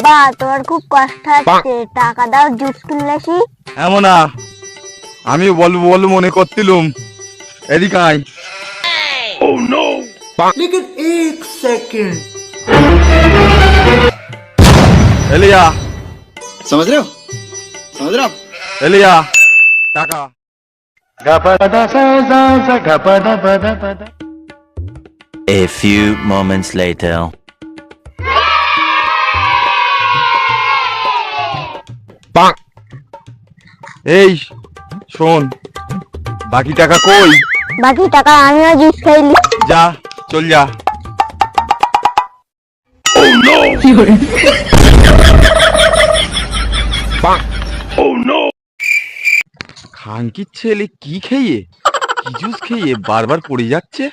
আব্বা তোর খুব কষ্ট হচ্ছে, টাকা দাও জুস কিনলে আসি। এমন না, আমি বলবো বলবো মনে করতিলুম। এদিকে আয়। लेकिन एक सेकंड এলিয়া, समझ रहे हो समझ रहे हो आप? এলিয়া, টাকা। A few moments later. এই শোন, বাকি টাকা কই? বাকি টাকা আমিও জুস খাইলি। যা, চল যা। খানকির ছেলে কি খেয়ে, কি জুস খেয়ে বারবার পড়ে যাচ্ছে।